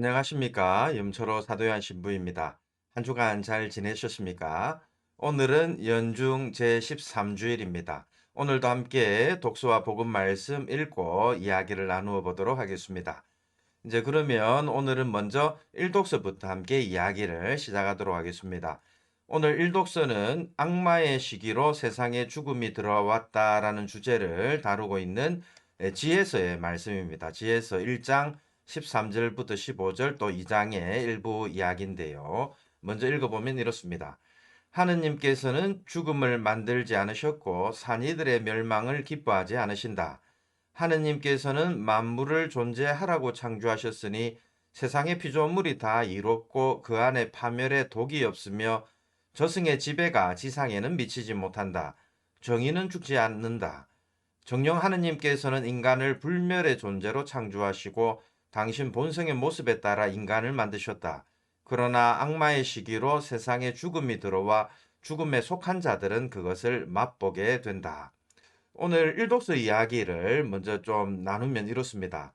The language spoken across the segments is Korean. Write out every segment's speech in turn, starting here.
안녕하십니까. 염초로 사도연 신부입니다. 한 주간 잘 지내셨습니까? 오늘은 연중 제13주일입니다. 오늘도 함께 독서와 복음 말씀 읽고 이야기를 나누어 보도록 하겠습니다. 이제 그러면 오늘은 먼저 일독서부터 함께 이야기를 시작하도록 하겠습니다. 오늘 일독서는 악마의 시기로 세상에 죽음이 들어왔다라는 주제를 다루고 있는 지혜서의 말씀입니다. 지혜서 1장 13절부터 15절 또 2장의 일부 이야기인데요. 먼저 읽어보면 이렇습니다. 하느님께서는 죽음을 만들지 않으셨고 산이들의 멸망을 기뻐하지 않으신다. 하느님께서는 만물을 존재하라고 창조하셨으니 세상의 피조물이 다 이롭고 그 안에 파멸의 독이 없으며 저승의 지배가 지상에는 미치지 못한다. 정의는 죽지 않는다. 정령 하느님께서는 인간을 불멸의 존재로 창조하시고 당신 본성의 모습에 따라 인간을 만드셨다. 그러나 악마의 시기로 세상에 죽음이 들어와 죽음에 속한 자들은 그것을 맛보게 된다. 오늘 일독서 이야기를 먼저 좀 나누면 이렇습니다.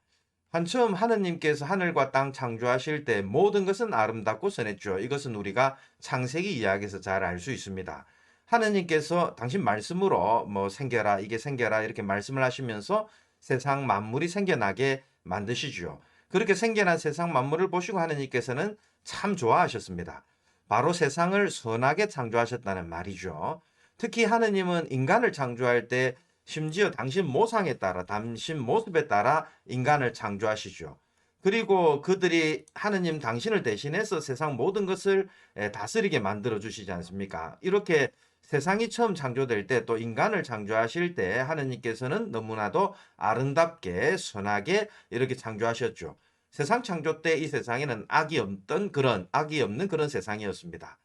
한처음 하느님께서 하늘과 땅 창조하실 때 모든 것은 아름답고 선했죠. 이것은 우리가 창세기 이야기에서 잘 알 수 있습니다. 하느님께서 당신 말씀으로 뭐 생겨라, 이게 생겨라 이렇게 말씀을 하시면서 세상 만물이 생겨나게 만드시죠. 그렇게 생겨난 세상 만물을 보시고 하느님께서는 참 좋아하셨습니다. 바로 세상을 선하게 창조하셨다는 말이죠. 특히 하느님은 인간을 창조할 때 심지어 당신 모상에 따라, 당신 모습에 따라 인간을 창조하시죠. 그리고 그들이 하느님 당신을 대신해서 세상 모든 것을 다스리게 만들어 주시지 않습니까? 이렇게 세상이 처음 창조될 때 또 인간을 창조하실 때 하느님께서는 너무나도 아름답게 선하게 이렇게 창조하셨죠. 세상 창조 때 이 세상에는 악이 없는 그런 세상이었습니다.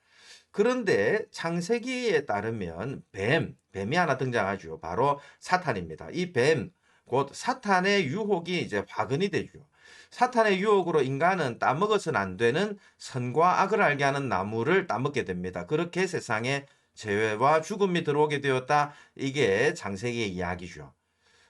그런데 창세기에 따르면 뱀이 하나 등장하죠. 바로 사탄입니다. 이 뱀, 곧 사탄의 유혹이 이제 화근이 되죠. 사탄의 유혹으로 인간은 따먹어서는 안 되는 선과 악을 알게 하는 나무를 따먹게 됩니다. 그렇게 세상에 재해와 죽음이 들어오게 되었다. 이게 창세기의 이야기죠.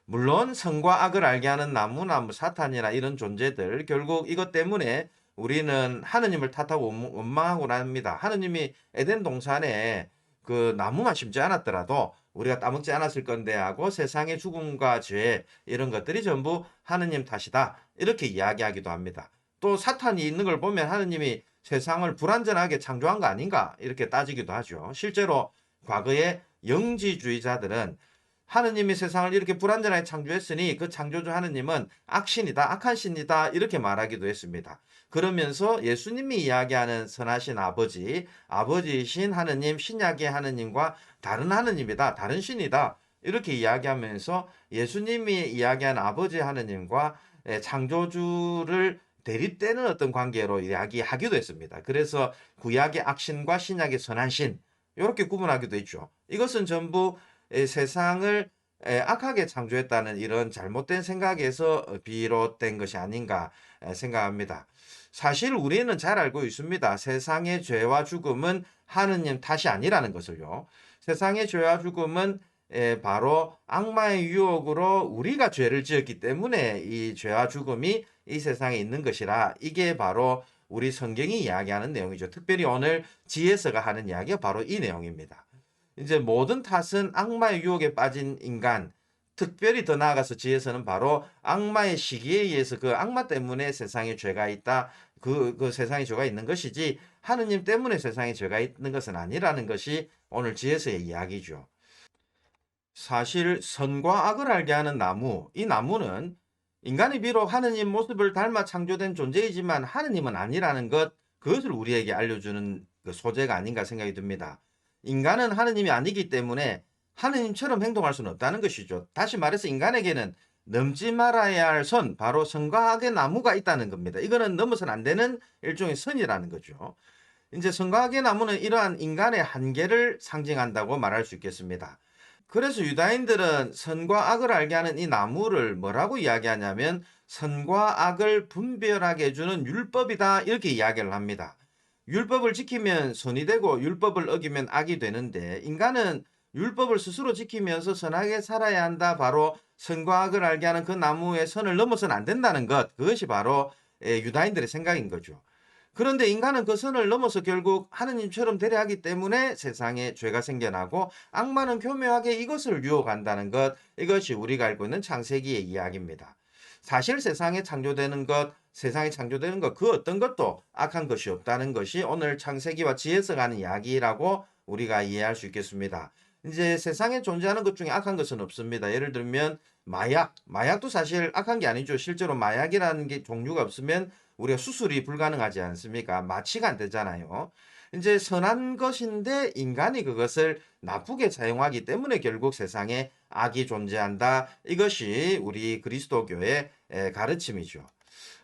물론 선과 악을 알게 하는 나무나 뭐 사탄이나 이런 존재들 결국 이것 때문에 우리는 하느님을 탓하고 원망하고 합니다. 하느님이 에덴 동산에 그 나무만 심지 않았더라도 우리가 따먹지 않았을 건데 하고 세상의 죽음과 죄 이런 것들이 전부 하느님 탓이다. 이렇게 이야기하기도 합니다. 또 사탄이 있는 걸 보면 하느님이 세상을 불완전하게 창조한 거 아닌가 이렇게 따지기도 하죠. 실제로 과거의 영지주의자들은 하느님이 세상을 이렇게 불완전하게 창조했으니 그 창조주 하느님은 악신이다, 악한 신이다 이렇게 말하기도 했습니다. 그러면서 예수님이 이야기하는 선하신 아버지, 아버지이신 하느님, 신약의 하느님과 다른 하느님이다, 다른 신이다 이렇게 이야기하면서 예수님이 이야기한 아버지 하느님과 창조주를 대립되는 어떤 관계로 이야기하기도 했습니다. 그래서 구약의 악신과 신약의 선한 신 이렇게 구분하기도 했죠. 이것은 전부 세상을 악하게 창조했다는 이런 잘못된 생각에서 비롯된 것이 아닌가 생각합니다. 사실 우리는 잘 알고 있습니다. 세상의 죄와 죽음은 하느님 탓이 아니라는 것을요. 세상의 죄와 죽음은 바로 악마의 유혹으로 우리가 죄를 지었기 때문에 이 죄와 죽음이 이 세상에 있는 것이라 이게 바로 우리 성경이 이야기하는 내용이죠. 특별히 오늘 지혜서가 하는 이야기가 바로 이 내용입니다. 이제 모든 탓은 악마의 유혹에 빠진 인간, 특별히 더 나아가서 지혜서는 바로 악마의 시기에 의해서 그 악마 때문에 세상에 죄가 있다. 그 세상에 죄가 있는 것이지 하느님 때문에 세상에 죄가 있는 것은 아니라는 것이 오늘 지혜서의 이야기죠. 사실 선과 악을 알게 하는 나무, 이 나무는 인간이 비록 하느님 모습을 닮아 창조된 존재이지만 하느님은 아니라는 것, 그것을 우리에게 알려주는 그 소재가 아닌가 생각이 듭니다. 인간은 하느님이 아니기 때문에 하느님처럼 행동할 수는 없다는 것이죠. 다시 말해서 인간에게는 넘지 말아야 할 선, 바로 선과 악의 나무가 있다는 겁니다. 이거는 넘어서는 안 되는 일종의 선이라는 거죠. 이제 선과 악의 나무는 이러한 인간의 한계를 상징한다고 말할 수 있겠습니다. 그래서 유다인들은 선과 악을 알게 하는 이 나무를 뭐라고 이야기하냐면 선과 악을 분별하게 해주는 율법이다 이렇게 이야기를 합니다. 율법을 지키면 선이 되고 율법을 어기면 악이 되는데 인간은 율법을 스스로 지키면서 선하게 살아야 한다. 바로 선과 악을 알게 하는 그 나무의 선을 넘어서는 안 된다는 것. 그것이 바로 유다인들의 생각인 거죠. 그런데 인간은 그 선을 넘어서 결국 하느님처럼 되려 하기 때문에 세상에 죄가 생겨나고 악마는 교묘하게 이것을 유혹한다는 것, 이것이 우리가 알고 있는 창세기의 이야기입니다. 사실 세상에 창조되는 것, 그 어떤 것도 악한 것이 없다는 것이 오늘 창세기와 지혜서 가는 이야기라고 우리가 이해할 수 있겠습니다. 이제 세상에 존재하는 것 중에 악한 것은 없습니다. 예를 들면 마약도 사실 악한 게 아니죠. 실제로 마약이라는 게 종류가 없으면 우리가 수술이 불가능하지 않습니까? 마취가 안 되잖아요. 이제 선한 것인데 인간이 그것을 나쁘게 사용하기 때문에 결국 세상에 악이 존재한다. 이것이 우리 그리스도교의 가르침이죠.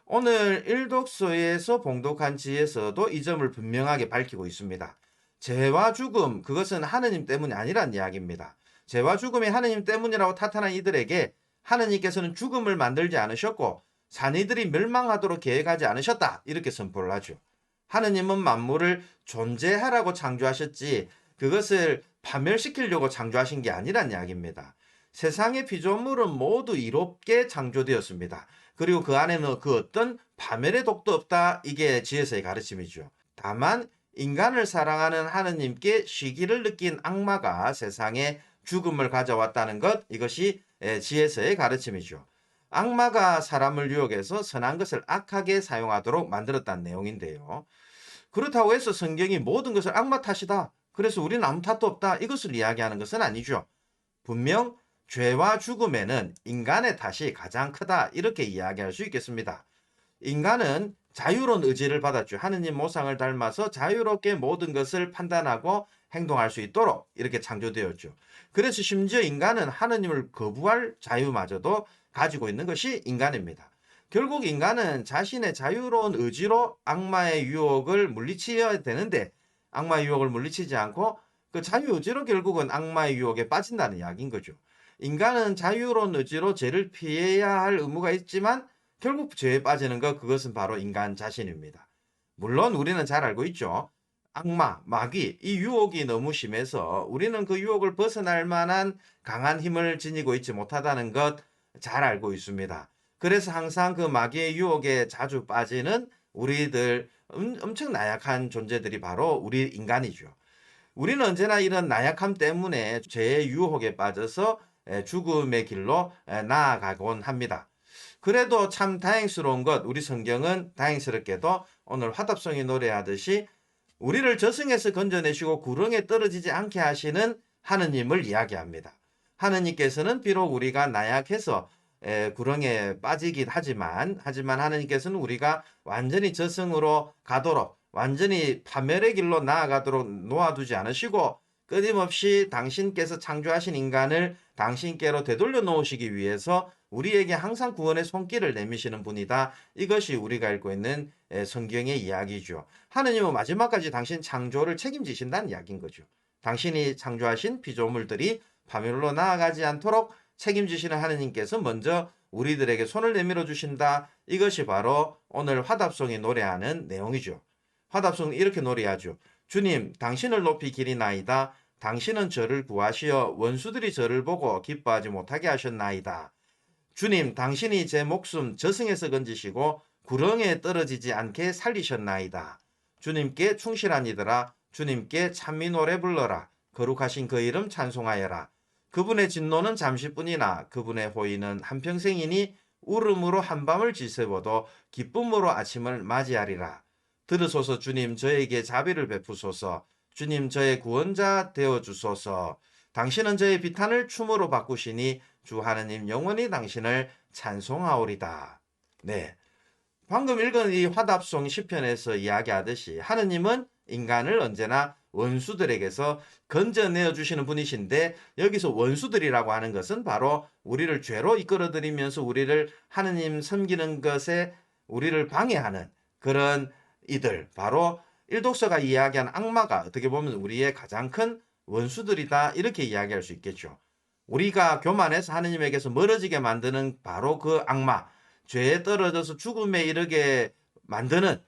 오늘 일독서에서 봉독한 지에서도 이 점을 분명하게 밝히고 있습니다. 죄와 죽음, 그것은 하느님 때문이 아니란 이야기입니다. 죄와 죽음이 하느님 때문이라고 탓하는 이들에게 하느님께서는 죽음을 만들지 않으셨고 산이들이 멸망하도록 계획하지 않으셨다. 이렇게 선포를 하죠. 하느님은 만물을 존재하라고 창조하셨지 그것을 파멸시키려고 창조하신 게 아니란 이야기입니다. 세상의 피조물은 모두 이롭게 창조되었습니다. 그리고 그 안에는 그 어떤 파멸의 독도 없다. 이게 지혜서의 가르침이죠. 다만 인간을 사랑하는 하느님께 시기를 느낀 악마가 세상에 죽음을 가져왔다는 것, 이것이 지혜서의 가르침이죠. 악마가 사람을 유혹해서 선한 것을 악하게 사용하도록 만들었다는 내용인데요. 그렇다고 해서 성경이 모든 것을 악마 탓이다. 그래서 우리는 아무 탓도 없다. 이것을 이야기하는 것은 아니죠. 분명 죄와 죽음에는 인간의 탓이 가장 크다. 이렇게 이야기할 수 있겠습니다. 인간은 자유로운 의지를 받았죠. 하느님 모상을 닮아서 자유롭게 모든 것을 판단하고 행동할 수 있도록 이렇게 창조되었죠. 그래서 심지어 인간은 하느님을 거부할 자유마저도 가지고 있는 것이 인간입니다. 결국 인간은 자신의 자유로운 의지로 악마의 유혹을 물리쳐야 되는데 악마의 유혹을 물리치지 않고 그 자유의지로 결국은 악마의 유혹에 빠진다는 이야기인 거죠. 인간은 자유로운 의지로 죄를 피해야 할 의무가 있지만 결국 죄에 빠지는 것, 그것은 바로 인간 자신입니다. 물론 우리는 잘 알고 있죠. 악마, 마귀, 이 유혹이 너무 심해서 우리는 그 유혹을 벗어날 만한 강한 힘을 지니고 있지 못하다는 것 잘 알고 있습니다. 그래서 항상 그 마귀의 유혹에 자주 빠지는 우리들 엄청 나약한 존재들이 바로 우리 인간이죠. 우리는 언제나 이런 나약함 때문에 죄의 유혹에 빠져서 죽음의 길로 나아가곤 합니다. 그래도 참 다행스러운 것, 우리 성경은 다행스럽게도 오늘 화답송이 노래하듯이 우리를 저승에서 건져내시고 구렁에 떨어지지 않게 하시는 하느님을 이야기합니다. 하느님께서는 비록 우리가 나약해서 구렁에 빠지긴 하지만 하느님께서는 우리가 완전히 저승으로 가도록 완전히 파멸의 길로 나아가도록 놓아두지 않으시고 끊임없이 당신께서 창조하신 인간을 당신께로 되돌려 놓으시기 위해서 우리에게 항상 구원의 손길을 내미시는 분이다. 이것이 우리가 알고 있는 성경의 이야기죠. 하느님은 마지막까지 당신 창조를 책임지신다는 이야기인 거죠. 당신이 창조하신 피조물들이 파멸로 나아가지 않도록 책임지시는 하느님께서 먼저 우리들에게 손을 내밀어 주신다. 이것이 바로 오늘 화답송이 노래하는 내용이죠. 화답송 이렇게 노래하죠. 주님, 당신을 높이 기리나이다. 당신은 저를 구하시어 원수들이 저를 보고 기뻐하지 못하게 하셨나이다. 주님, 당신이 제 목숨 저승에서 건지시고 구렁에 떨어지지 않게 살리셨나이다. 주님께 충실한 이들아, 주님께 찬미 노래 불러라. 거룩하신 그 이름 찬송하여라. 그분의 진노는 잠시뿐이나 그분의 호의는 한평생이니 울음으로 한밤을 지새워도 기쁨으로 아침을 맞이하리라. 들으소서 주님 저에게 자비를 베푸소서. 주님 저의 구원자 되어주소서. 당신은 저의 비탄을 춤으로 바꾸시니 주 하느님 영원히 당신을 찬송하오리다. 네, 방금 읽은 이 화답송 시편에서 이야기하듯이 하느님은 인간을 언제나 원수들에게서 건져내어 주시는 분이신데 여기서 원수들이라고 하는 것은 바로 우리를 죄로 이끌어들이면서 우리를 하느님 섬기는 것에 우리를 방해하는 그런 이들, 바로 일독서가 이야기한 악마가 어떻게 보면 우리의 가장 큰 원수들이다, 이렇게 이야기할 수 있겠죠. 우리가 교만해서 하느님에게서 멀어지게 만드는 바로 그 악마, 죄에 떨어져서 죽음에 이르게 만드는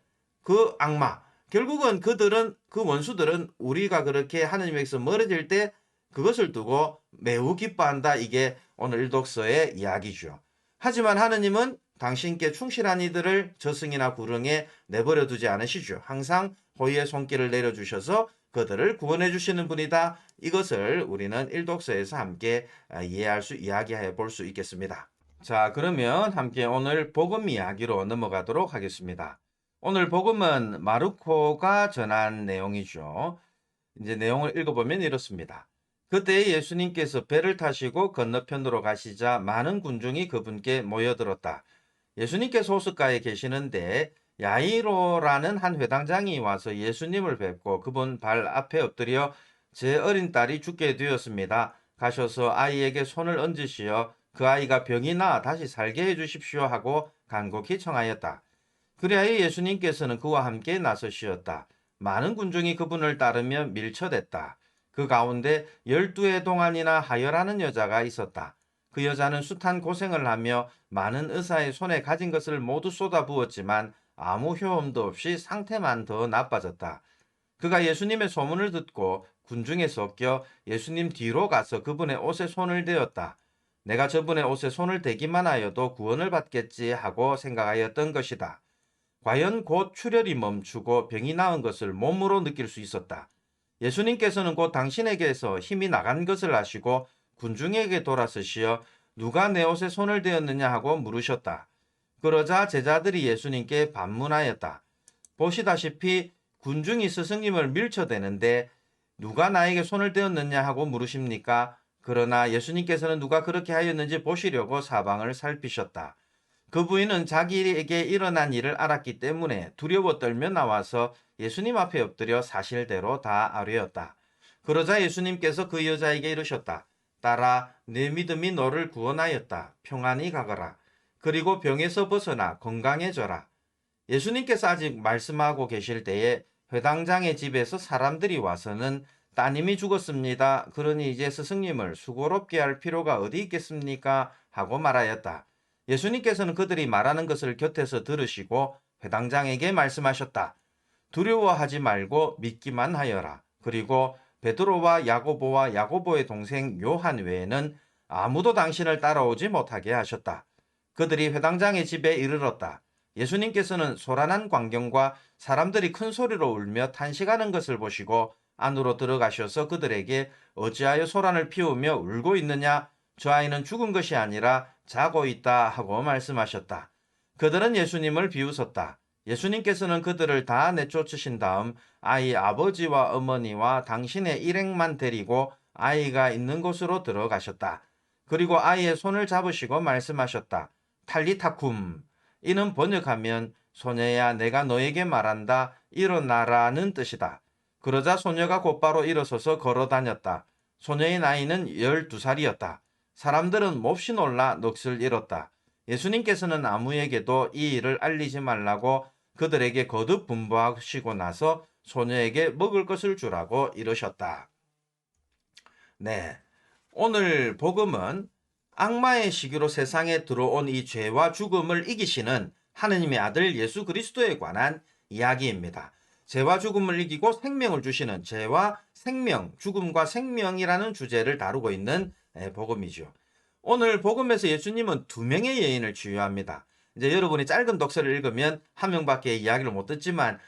그 악마, 결국은 그 원수들은 우리가 그렇게 하느님에게서 멀어질 때 그것을 두고 매우 기뻐한다. 이게 오늘 일독서의 이야기죠. 하지만 하느님은 당신께 충실한 이들을 저승이나 구릉에 내버려 두지 않으시죠. 항상 호의의 손길을 내려주셔서 그들을 구원해 주시는 분이다. 이것을 우리는 일독서에서 함께 이야기해 볼 수 있겠습니다. 자, 그러면 함께 오늘 복음 이야기로 넘어가도록 하겠습니다. 오늘 복음은 마르코가 전한 내용이죠. 이제 내용을 읽어보면 이렇습니다. 그때 예수님께서 배를 타시고 건너편으로 가시자 많은 군중이 그분께 모여들었다. 예수님께서 호숫가에 계시는데 야이로라는 한 회당장이 와서 예수님을 뵙고 그분 발 앞에 엎드려 제 어린 딸이 죽게 되었습니다. 가셔서 아이에게 손을 얹으시어 그 아이가 병이 나아 다시 살게 해주십시오 하고 간곡히 청하였다. 그리하여 예수님께서는 그와 함께 나서시었다. 많은 군중이 그분을 따르며 밀쳐댔다. 그 가운데 12해 동안이나 하혈하는 여자가 있었다. 그 여자는 숱한 고생을 하며 많은 의사의 손에 가진 것을 모두 쏟아부었지만 아무 효험도 없이 상태만 더 나빠졌다. 그가 예수님의 소문을 듣고 군중에 섞여 예수님 뒤로 가서 그분의 옷에 손을 대었다. 내가 저분의 옷에 손을 대기만 하여도 구원을 받겠지 하고 생각하였던 것이다. 과연 곧 출혈이 멈추고 병이 나은 것을 몸으로 느낄 수 있었다. 예수님께서는 곧 당신에게서 힘이 나간 것을 아시고 군중에게 돌아서시어 누가 내 옷에 손을 대었느냐 하고 물으셨다. 그러자 제자들이 예수님께 반문하였다. 보시다시피 군중이 스승님을 밀쳐대는데 누가 나에게 손을 대었느냐 하고 물으십니까? 그러나 예수님께서는 누가 그렇게 하였는지 보시려고 사방을 살피셨다. 그 부인은 자기에게 일어난 일을 알았기 때문에 두려워 떨며 나와서 예수님 앞에 엎드려 사실대로 다 아뢰었다. 그러자 예수님께서 그 여자에게 이르셨다. 딸아, 내 믿음이 너를 구원하였다. 평안히 가거라. 그리고 병에서 벗어나 건강해져라. 예수님께서 아직 말씀하고 계실 때에 회당장의 집에서 사람들이 와서는 따님이 죽었습니다. 그러니 이제 스승님을 수고롭게 할 필요가 어디 있겠습니까? 하고 말하였다. 예수님께서는 그들이 말하는 것을 곁에서 들으시고 회당장에게 말씀하셨다. 두려워하지 말고 믿기만 하여라. 그리고 베드로와 야고보와 야고보의 동생 요한 외에는 아무도 당신을 따라오지 못하게 하셨다. 그들이 회당장의 집에 이르렀다. 예수님께서는 소란한 광경과 사람들이 큰 소리로 울며 탄식하는 것을 보시고 안으로 들어가셔서 그들에게 어찌하여 소란을 피우며 울고 있느냐? 저 아이는 죽은 것이 아니라 자고 있다 하고 말씀하셨다. 그들은 예수님을 비웃었다. 예수님께서는 그들을 다 내쫓으신 다음 아이 아버지와 어머니와 당신의 일행만 데리고 아이가 있는 곳으로 들어가셨다. 그리고 아이의 손을 잡으시고 말씀하셨다. 탈리타쿰. 이는 번역하면 소녀야 내가 너에게 말한다. 일어나라는 뜻이다. 그러자 소녀가 곧바로 일어서서 걸어 다녔다. 소녀의 나이는 12살이었다. 사람들은 몹시 놀라 넋을 잃었다. 예수님께서는 아무에게도 이 일을 알리지 말라고 그들에게 거듭 분부하시고 나서 소녀에게 먹을 것을 주라고 이르셨다. 네, 오늘 복음은 악마의 시기로 세상에 들어온 이 죄와 죽음을 이기시는 하느님의 아들 예수 그리스도에 관한 이야기입니다. 죄와 죽음을 이기고 생명을 주시는 죄와 생명, 죽음과 생명이라는 주제를 다루고 있는 복음이죠. 오늘 복음에서 예수님은 두 명의 여인을 치유합니다. 이제 여러분이 짧은 독서를 읽으면 한 명밖에 이야기를 못 듣지만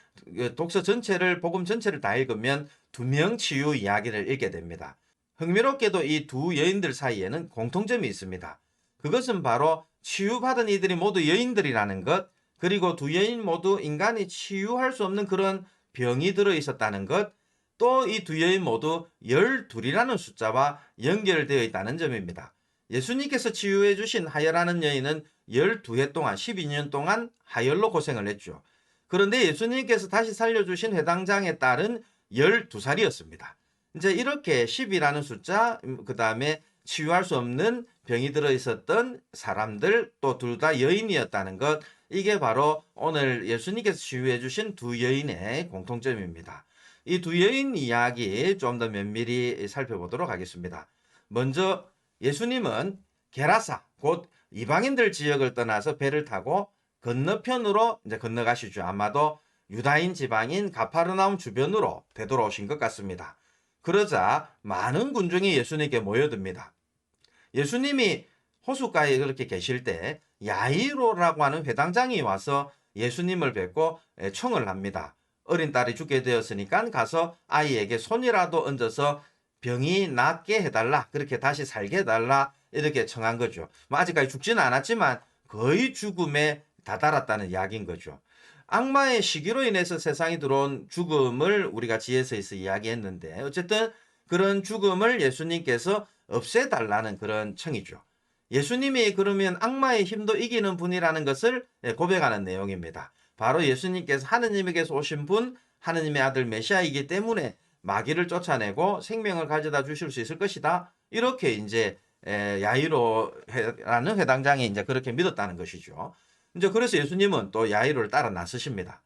독서 전체를 복음 전체를 다 읽으면 두 명 치유 이야기를 읽게 됩니다. 흥미롭게도 이 두 여인들 사이에는 공통점이 있습니다. 그것은 바로 치유받은 이들이 모두 여인들이라는 것, 그리고 두 여인 모두 인간이 치유할 수 없는 그런 병이 들어 있었다는 것, 또 이 두 여인 모두 12이라는 숫자와 연결되어 있다는 점입니다. 예수님께서 치유해 주신 하혈하는 여인은 12해 동안 12년 동안 하혈로 고생을 했죠. 그런데 예수님께서 다시 살려주신 회당장의 딸은 12살이었습니다. 이제 이렇게 10이라는 숫자, 그 다음에 치유할 수 없는 병이 들어있었던 사람들, 또 둘 다 여인이었다는 것, 이게 바로 오늘 예수님께서 치유해 주신 두 여인의 공통점입니다. 이 두 여인 이야기 좀 더 면밀히 살펴보도록 하겠습니다. 먼저 예수님은 게라사, 곧 이방인들 지역을 떠나서 배를 타고 건너편으로 이제 건너가시죠. 아마도 유다인 지방인 가파르나움 주변으로 되돌아오신 것 같습니다. 그러자 많은 군중이 예수님께 모여듭니다. 예수님이 호숫가에 그렇게 계실 때 야이로라고 하는 회당장이 와서 예수님을 뵙고 청을 합니다. 어린 딸이 죽게 되었으니까 가서 아이에게 손이라도 얹어서 병이 낫게 해달라. 그렇게 다시 살게 해달라. 이렇게 청한 거죠. 뭐 아직까지 죽지는 않았지만 거의 죽음에 다다랐다는 이야기인 거죠. 악마의 시기로 인해서 세상에 들어온 죽음을 우리가 지혜서에서 이야기했는데 어쨌든 그런 죽음을 예수님께서 없애달라는 그런 청이죠. 예수님이 그러면 악마의 힘도 이기는 분이라는 것을 고백하는 내용입니다. 바로 예수님께서 하느님에게서 오신 분, 하느님의 아들 메시아이기 때문에 마귀를 쫓아내고 생명을 가져다 주실 수 있을 것이다. 이렇게 이제 야이로라는 회당장이 이제 그렇게 믿었다는 것이죠. 이제 그래서 예수님은 또 야이로를 따라 나서십니다.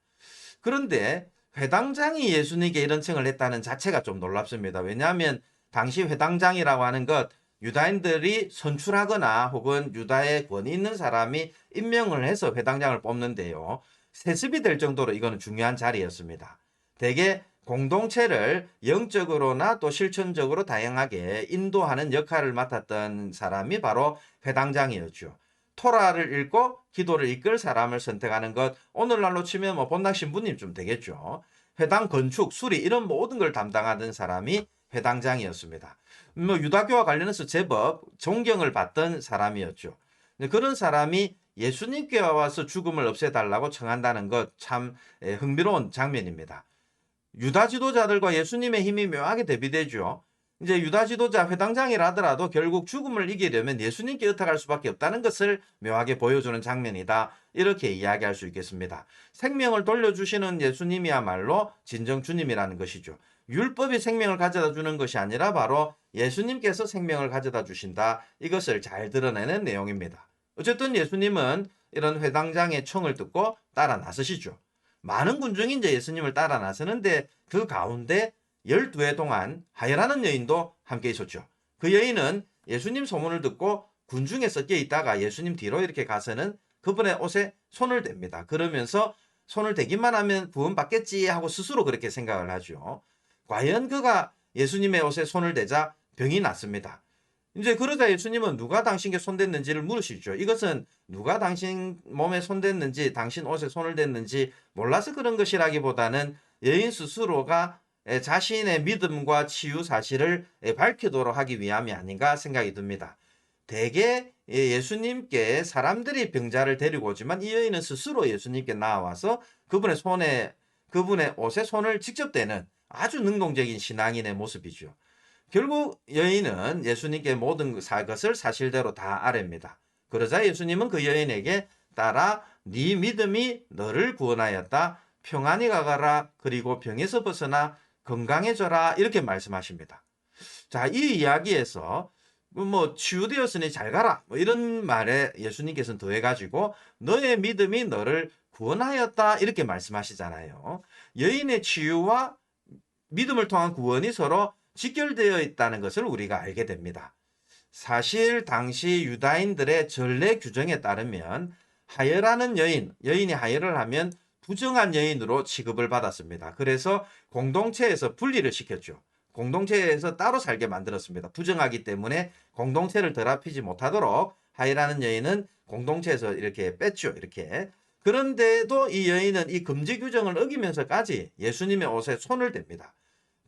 그런데 회당장이 예수님께 이런 청을 했다는 자체가 좀 놀랍습니다. 왜냐하면 당시 회당장이라고 하는 것 유다인들이 선출하거나 혹은 유다의 권위 있는 사람이 임명을 해서 회당장을 뽑는데요. 세습이 될 정도로 이거는 중요한 자리였습니다. 대개 공동체를 영적으로나 또 실천적으로 다양하게 인도하는 역할을 맡았던 사람이 바로 회당장이었죠. 토라를 읽고 기도를 이끌 사람을 선택하는 것, 오늘날로 치면 뭐 본당 신부님 좀 되겠죠. 회당 건축, 수리 이런 모든 걸 담당하던 사람이 회당장이었습니다. 뭐 유다교와 관련해서 제법 존경을 받던 사람이었죠. 그런 사람이 예수님께 와서 죽음을 없애달라고 청한다는 것 참 흥미로운 장면입니다. 유다 지도자들과 예수님의 힘이 묘하게 대비되죠. 이제 유다 지도자 회당장이라 하더라도 결국 죽음을 이기려면 예수님께 의탁할 수밖에 없다는 것을 묘하게 보여주는 장면이다. 이렇게 이야기할 수 있겠습니다. 생명을 돌려주시는 예수님이야말로 진정 주님이라는 것이죠. 율법이 생명을 가져다 주는 것이 아니라 바로 예수님께서 생명을 가져다 주신다. 이것을 잘 드러내는 내용입니다. 어쨌든 예수님은 이런 회당장의 청을 듣고 따라 나서시죠. 많은 군중이 이제 예수님을 따라 나서는데 그 가운데 12해 동안 하여라는 여인도 함께 있었죠. 그 여인은 예수님 소문을 듣고 군중에 섞여 있다가 예수님 뒤로 이렇게 가서는 그분의 옷에 손을 댑니다. 그러면서 손을 대기만 하면 구원받겠지 하고 스스로 그렇게 생각을 하죠. 과연 그가 예수님의 옷에 손을 대자 병이 났습니다. 이제 그러자 예수님은 누가 당신께 손댔는지를 물으시죠. 이것은 누가 당신 몸에 손댔는지, 당신 옷에 손을 댔는지 몰라서 그런 것이라기보다는 여인 스스로가 자신의 믿음과 치유 사실을 밝히도록 하기 위함이 아닌가 생각이 듭니다. 대개 예수님께 사람들이 병자를 데리고 오지만 이 여인은 스스로 예수님께 나와서 그분의 옷에 손을 직접 대는 아주 능동적인 신앙인의 모습이죠. 결국 여인은 예수님께 모든 것을 사실대로 다 아뢰입니다. 그러자 예수님은 그 여인에게 따라 네 믿음이 너를 구원하였다. 평안히 가거라. 그리고 병에서 벗어나 건강해져라. 이렇게 말씀하십니다. 자, 이 이야기에서 뭐 치유되었으니 잘 가라. 뭐 이런 말에 예수님께서는 더해가지고 너의 믿음이 너를 구원하였다. 이렇게 말씀하시잖아요. 여인의 치유와 믿음을 통한 구원이 서로 직결되어 있다는 것을 우리가 알게 됩니다. 사실 당시 유다인들의 전례 규정에 따르면 하혈하는 여인이 하혈을 하면 부정한 여인으로 취급을 받았습니다. 그래서 공동체에서 분리를 시켰죠. 공동체에서 따로 살게 만들었습니다. 부정하기 때문에 공동체를 더럽히지 못하도록 하혈하는 여인은 공동체에서 이렇게 뺐죠. 이렇게. 그런데도 이 여인은 이 금지 규정을 어기면서까지 예수님의 옷에 손을 댑니다.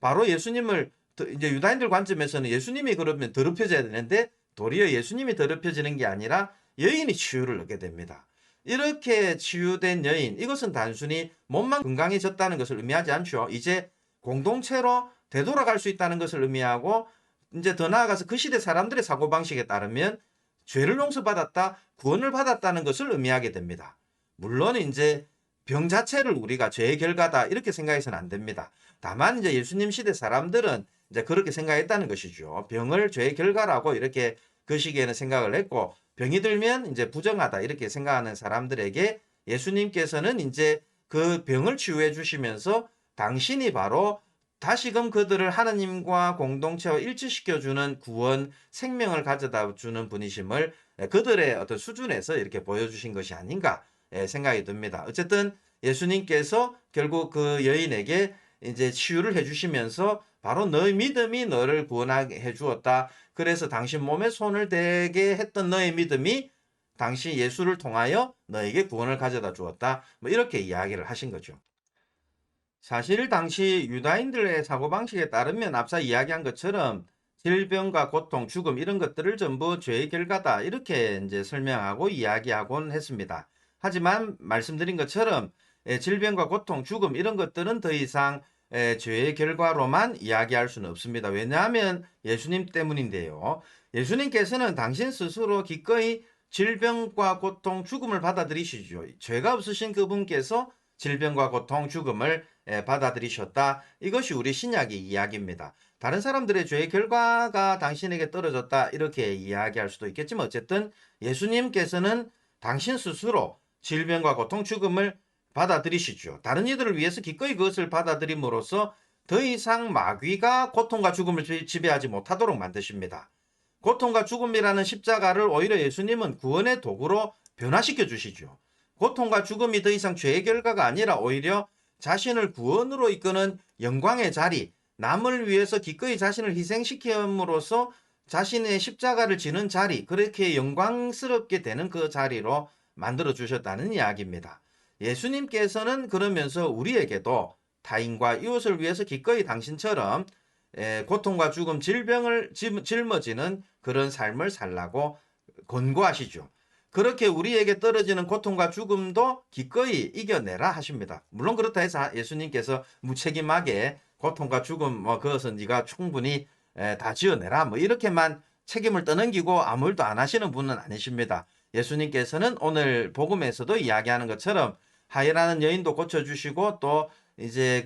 바로 예수님을 이제 유다인들 관점에서는 예수님이 그러면 더럽혀져야 되는데 도리어 예수님이 더럽혀지는 게 아니라 여인이 치유를 얻게 됩니다. 이렇게 치유된 여인, 이것은 단순히 몸만 건강해졌다는 것을 의미하지 않죠. 이제 공동체로 되돌아갈 수 있다는 것을 의미하고 이제 더 나아가서 그 시대 사람들의 사고방식에 따르면 죄를 용서받았다, 구원을 받았다는 것을 의미하게 됩니다. 물론 이제 병 자체를 우리가 죄의 결과다 이렇게 생각해서는 안 됩니다. 다만 이제 예수님 시대 사람들은 이제 그렇게 생각했다는 것이죠. 병을 죄의 결과라고 이렇게 그 시기에는 생각을 했고 병이 들면 이제 부정하다 이렇게 생각하는 사람들에게 예수님께서는 이제 그 병을 치유해 주시면서 당신이 바로 다시금 그들을 하느님과 공동체와 일치시켜주는 구원, 생명을 가져다 주는 분이심을 그들의 어떤 수준에서 이렇게 보여주신 것이 아닌가 생각이 듭니다. 어쨌든 예수님께서 결국 그 여인에게 이제 치유를 해주시면서 바로 너의 믿음이 너를 구원하게 해 주었다. 그래서 당신 몸에 손을 대게 했던 너의 믿음이 당신 예수를 통하여 너에게 구원을 가져다 주었다. 뭐 이렇게 이야기를 하신 거죠. 사실 당시 유다인들의 사고방식에 따르면 앞서 이야기한 것처럼 질병과 고통, 죽음 이런 것들을 전부 죄의 결과다. 이렇게 이제 설명하고 이야기하곤 했습니다. 하지만 말씀드린 것처럼 질병과 고통, 죽음 이런 것들은 더 이상 죄의 결과로만 이야기할 수는 없습니다. 왜냐하면 예수님 때문인데요. 예수님께서는 당신 스스로 기꺼이 질병과 고통, 죽음을 받아들이시죠. 죄가 없으신 그분께서 질병과 고통, 죽음을 받아들이셨다. 이것이 우리 신약의 이야기입니다. 다른 사람들의 죄의 결과가 당신에게 떨어졌다. 이렇게 이야기할 수도 있겠지만 어쨌든 예수님께서는 당신 스스로 질병과 고통, 죽음을 받아들이시죠. 다른 이들을 위해서 기꺼이 그것을 받아들임으로써 더 이상 마귀가 고통과 죽음을 지배하지 못하도록 만드십니다. 고통과 죽음이라는 십자가를 오히려 예수님은 구원의 도구로 변화시켜 주시죠. 고통과 죽음이 더 이상 죄의 결과가 아니라 오히려 자신을 구원으로 이끄는 영광의 자리, 남을 위해서 기꺼이 자신을 희생시킴으로써 자신의 십자가를 지는 자리, 그렇게 영광스럽게 되는 그 자리로 만들어 주셨다는 이야기입니다. 예수님께서는 그러면서 우리에게도 타인과 이웃을 위해서 기꺼이 당신처럼 고통과 죽음, 질병을 짊어지는 그런 삶을 살라고 권고하시죠. 그렇게 우리에게 떨어지는 고통과 죽음도 기꺼이 이겨내라 하십니다. 물론 그렇다 해서 예수님께서 무책임하게 고통과 죽음 그것은 네가 충분히 다 지어내라 뭐 이렇게만 책임을 떠넘기고 아무 일도 안 하시는 분은 아니십니다. 예수님께서는 오늘 복음에서도 이야기하는 것처럼 하이라는 여인도 고쳐주시고 또 이제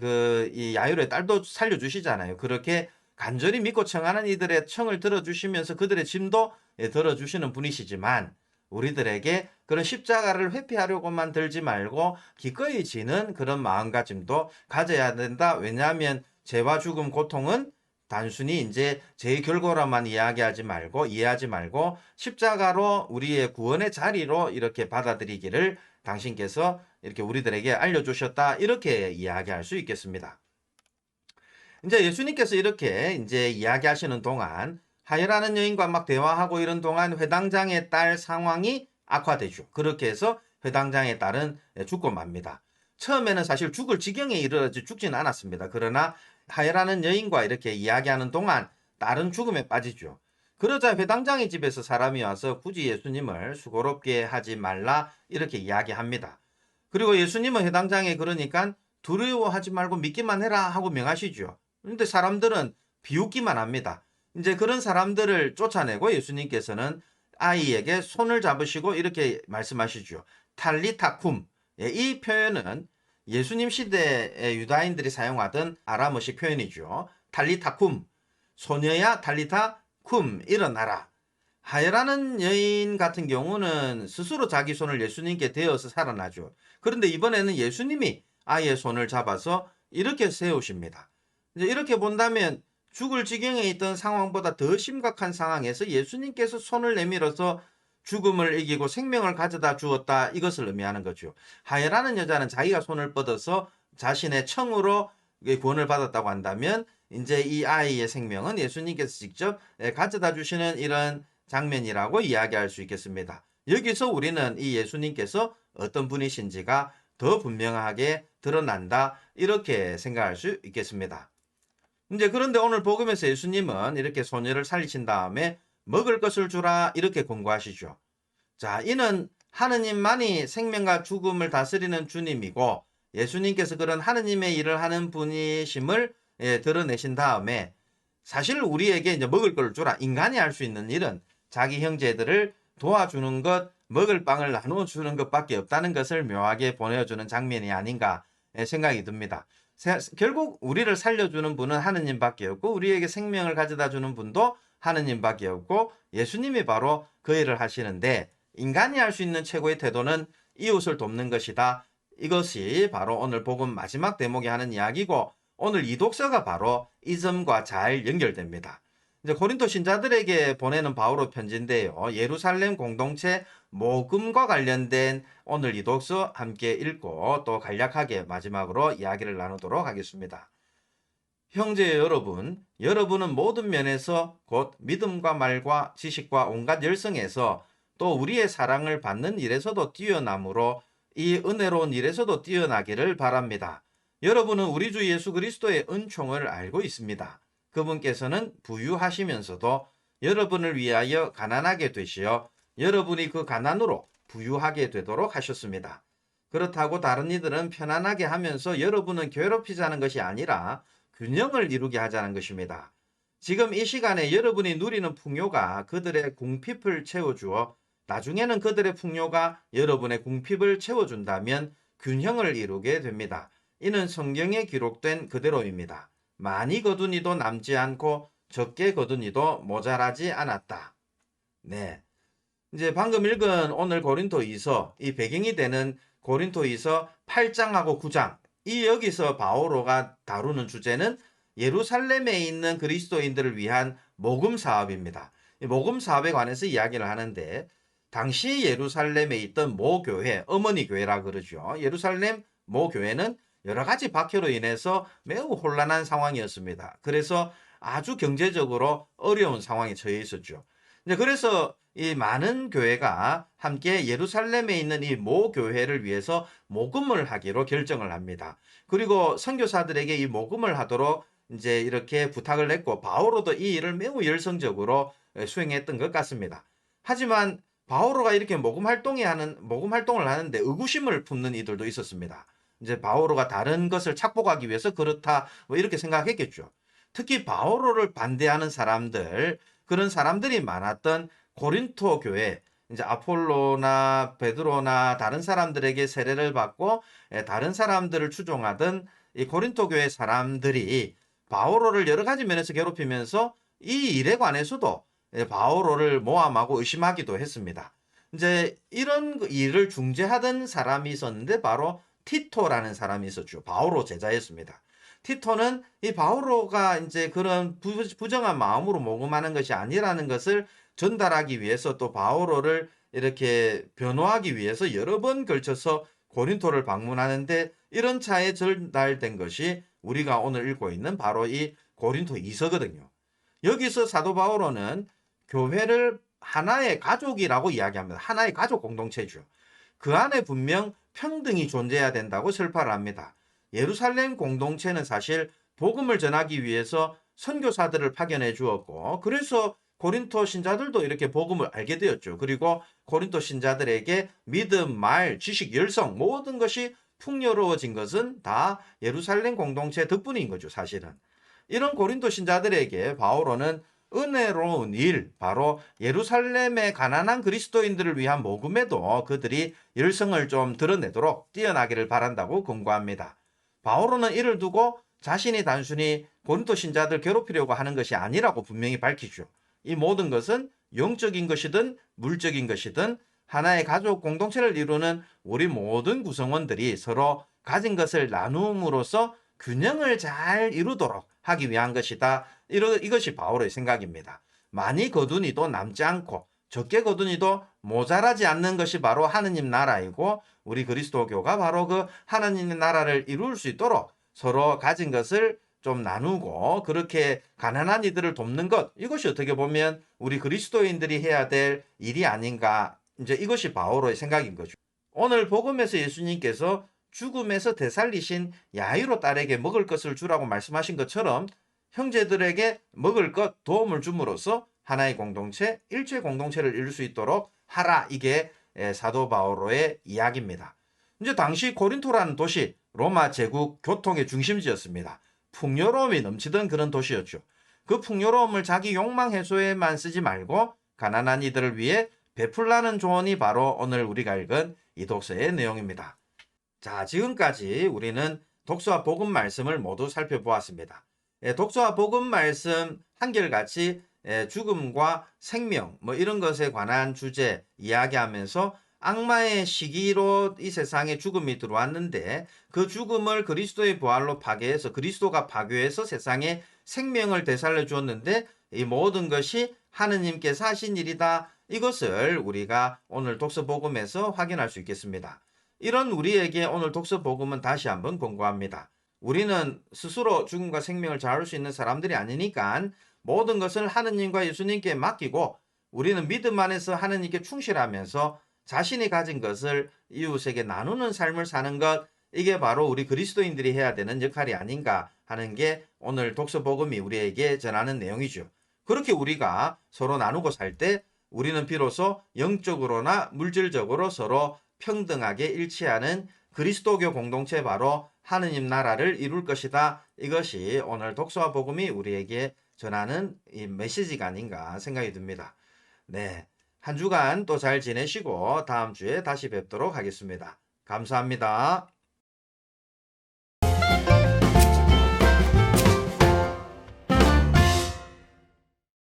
이 야유의 딸도 살려주시잖아요. 그렇게 간절히 믿고 청하는 이들의 청을 들어주시면서 그들의 짐도 들어주시는 분이시지만 우리들에게 그런 십자가를 회피하려고만 들지 말고 기꺼이 지는 그런 마음가짐도 가져야 된다. 왜냐하면 죄와 죽음, 고통은 단순히 이제 죄의 결과로만 이해하지 말고 십자가로 우리의 구원의 자리로 이렇게 받아들이기를 당신께서 이렇게 우리들에게 알려주셨다. 이렇게 이야기할 수 있겠습니다. 이제 예수님께서 이렇게 이제 이야기하시는 동안 하이라는 여인과 막 대화하고 이런 동안 회당장의 딸 상황이 악화되죠. 그렇게 해서 회당장의 딸은 죽고 맙니다. 처음에는 사실 죽을 지경에 이르러지 죽지는 않았습니다. 그러나 하이라는 여인과 이렇게 이야기하는 동안 딸은 죽음에 빠지죠. 그러자 회당장의 집에서 사람이 와서 굳이 예수님을 수고롭게 하지 말라 이렇게 이야기합니다. 그리고 예수님은 회당장에 그러니까 두려워하지 말고 믿기만 해라 하고 명하시죠. 그런데 사람들은 비웃기만 합니다. 이제 그런 사람들을 쫓아내고 예수님께서는 아이에게 손을 잡으시고 이렇게 말씀하시죠. 탈리타쿰. 이 표현은 예수님 시대의 유다인들이 사용하던 아람어식 표현이죠. 탈리타쿰. 소녀야 탈리타 쿰 일어나라. 하여라는 여인 같은 경우는 스스로 자기 손을 예수님께 대어서 살아나죠. 그런데 이번에는 예수님이 아이의 손을 잡아서 이렇게 세우십니다. 이제 이렇게 본다면 죽을 지경에 있던 상황보다 더 심각한 상황에서 예수님께서 손을 내밀어서 죽음을 이기고 생명을 가져다 주었다. 이것을 의미하는 거죠. 하여라는 여자는 자기가 손을 뻗어서 자신의 청으로 구원을 받았다고 한다면 이제 이 아이의 생명은 예수님께서 직접 가져다 주시는 이런 장면이라고 이야기할 수 있겠습니다. 여기서 우리는 이 예수님께서 어떤 분이신지가 더 분명하게 드러난다. 이렇게 생각할 수 있겠습니다. 이제 그런데 오늘 복음에서 예수님은 이렇게 소녀를 살리신 다음에 먹을 것을 주라 이렇게 권고하시죠. 자, 이는 하느님만이 생명과 죽음을 다스리는 주님이고 예수님께서 그런 하느님의 일을 하는 분이심을 드러내신 다음에 사실 우리에게 이제 먹을 걸 주라. 인간이 할 수 있는 일은 자기 형제들을 도와주는 것, 먹을 빵을 나누어 주는 것밖에 없다는 것을 묘하게 보내주는 장면이 아닌가 생각이 듭니다. 결국 우리를 살려주는 분은 하느님밖에 없고 우리에게 생명을 가져다 주는 분도 하느님밖에 없고 예수님이 바로 그 일을 하시는데 인간이 할 수 있는 최고의 태도는 이웃을 돕는 것이다. 이것이 바로 오늘 복음 마지막 대목에 하는 이야기고 오늘 이 독서가 바로 이 점과 잘 연결됩니다. 이제 고린도 신자들에게 보내는 바울의 편지인데요. 예루살렘 공동체 모금과 관련된 오늘 이 독서 함께 읽고 또 간략하게 마지막으로 이야기를 나누도록 하겠습니다. 형제 여러분, 여러분은 모든 면에서 곧 믿음과 말과 지식과 온갖 열성에서 또 우리의 사랑을 받는 일에서도 뛰어남으로 이 은혜로운 일에서도 뛰어나기를 바랍니다. 여러분은 우리 주 예수 그리스도의 은총을 알고 있습니다. 그분께서는 부유하시면서도 여러분을 위하여 가난하게 되시어 여러분이 그 가난으로 부유하게 되도록 하셨습니다. 그렇다고 다른 이들은 편안하게 하면서 여러분은 괴롭히자는 것이 아니라 균형을 이루게 하자는 것입니다. 지금 이 시간에 여러분이 누리는 풍요가 그들의 궁핍을 채워주어 나중에는 그들의 풍요가 여러분의 궁핍을 채워준다면 균형을 이루게 됩니다. 이는 성경에 기록된 그대로입니다. 많이 거둔 이도 남지 않고 적게 거둔 이도 모자라지 않았다. 네. 이제 방금 읽은 오늘 고린도이서 이 배경이 되는 고린도이서 8장하고 9장 이 여기서 바오로가 다루는 주제는 예루살렘에 있는 그리스도인들을 위한 모금 사업입니다. 이 모금 사업에 관해서 이야기를 하는데 당시 예루살렘에 있던 모 교회, 어머니 교회라 그러죠. 예루살렘 모 교회는 여러 가지 박해로 인해서 매우 혼란한 상황이었습니다. 그래서 아주 경제적으로 어려운 상황에 처해 있었죠. 이제 그래서 이 많은 교회가 함께 예루살렘에 있는 이 모 교회를 위해서 모금을 하기로 결정을 합니다. 그리고 선교사들에게 이 모금을 하도록 이제 이렇게 부탁을 했고 바오로도 이 일을 매우 열성적으로 수행했던 것 같습니다. 하지만 바오로가 이렇게 모금 활동을 하는데 의구심을 품는 이들도 있었습니다. 이제 바오로가 다른 것을 착복하기 위해서 그렇다 뭐 이렇게 생각했겠죠. 특히 바오로를 반대하는 사람들 그런 사람들이 많았던 고린토 교회 이제 아폴로나 베드로나 다른 사람들에게 세례를 받고 다른 사람들을 추종하던 이 고린토 교회 사람들이 바오로를 여러 가지 면에서 괴롭히면서 이 일에 관해서도 바오로를 모함하고 의심하기도 했습니다. 이제 이런 일을 중재하던 사람이 있었는데 바로 티토라는 사람이 있었죠. 바오로 제자였습니다. 티토는 이 바오로가 이제 그런 부정한 마음으로 모금하는 것이 아니라는 것을 전달하기 위해서 또 바오로를 이렇게 변호하기 위해서 여러 번 걸쳐서 고린토를 방문하는데 이런 차에 전달된 것이 우리가 오늘 읽고 있는 바로 이 고린토 이서거든요. 여기서 사도 바오로는 교회를 하나의 가족이라고 이야기합니다. 하나의 가족 공동체죠. 그 안에 분명 평등이 존재해야 된다고 설파를 합니다. 예루살렘 공동체는 사실 복음을 전하기 위해서 선교사들을 파견해 주었고 그래서 고린토 신자들도 이렇게 복음을 알게 되었죠. 그리고 고린토 신자들에게 믿음, 말, 지식, 열성 모든 것이 풍요로워진 것은 다 예루살렘 공동체 덕분인 거죠, 사실은. 이런 고린토 신자들에게 바오로는 은혜로운 일, 바로 예루살렘의 가난한 그리스도인들을 위한 모금에도 그들이 열성을 좀 드러내도록 뛰어나기를 바란다고 권고합니다. 바오로는 이를 두고 자신이 단순히 고린토 신자들 괴롭히려고 하는 것이 아니라고 분명히 밝히죠. 이 모든 것은 영적인 것이든 물적인 것이든 하나의 가족 공동체를 이루는 우리 모든 구성원들이 서로 가진 것을 나눔으로써 균형을 잘 이루도록 하기 위한 것이다. 이것이 바오로의 생각입니다. 많이 거둔 이도 남지 않고 적게 거둔 이도 모자라지 않는 것이 바로 하느님 나라이고 우리 그리스도교가 바로 그 하나님의 나라를 이룰 수 있도록 서로 가진 것을 좀 나누고 그렇게 가난한 이들을 돕는 것 이것이 어떻게 보면 우리 그리스도인들이 해야 될 일이 아닌가 이제 이것이 바오로의 생각인 거죠. 오늘 복음에서 예수님께서 죽음에서 되살리신 야이로 딸에게 먹을 것을 주라고 말씀하신 것처럼 형제들에게 먹을 것 도움을 줌으로써 하나의 공동체, 일체 공동체를 이룰 수 있도록 하라. 이게 사도 바오로의 이야기입니다. 이제 당시 고린토라는 도시 로마 제국 교통의 중심지였습니다. 풍요로움이 넘치던 그런 도시였죠. 그 풍요로움을 자기 욕망 해소에만 쓰지 말고 가난한 이들을 위해 베풀라는 조언이 바로 오늘 우리가 읽은 이 독서의 내용입니다. 자, 지금까지 우리는 독서와 복음 말씀을 모두 살펴보았습니다. 독서와 복음 말씀 한결같이 죽음과 생명 뭐 이런 것에 관한 주제 이야기하면서 악마의 시기로 이 세상에 죽음이 들어왔는데 그 죽음을 그리스도의 부활로 파괴해서 그리스도가 파괴해서 세상에 생명을 되살려 주었는데 이 모든 것이 하느님께서 하신 일이다. 이것을 우리가 오늘 독서 복음에서 확인할 수 있겠습니다. 이런 우리에게 오늘 독서 복음은 다시 한번 권고합니다. 우리는 스스로 죽음과 생명을 잡을 수 있는 사람들이 아니니까 모든 것을 하느님과 예수님께 맡기고 우리는 믿음 안에서 하느님께 충실하면서 자신이 가진 것을 이웃에게 나누는 삶을 사는 것, 이게 바로 우리 그리스도인들이 해야 되는 역할이 아닌가 하는 게 오늘 독서 복음이 우리에게 전하는 내용이죠. 그렇게 우리가 서로 나누고 살 때 우리는 비로소 영적으로나 물질적으로 서로 평등하게 일치하는 그리스도교 공동체, 바로 하느님 나라를 이룰 것이다. 이것이 오늘 독서와 복음이 우리에게 전하는 이 메시지가 아닌가 생각이 듭니다. 네. 한 주간 또 잘 지내시고 다음 주에 다시 뵙도록 하겠습니다. 감사합니다.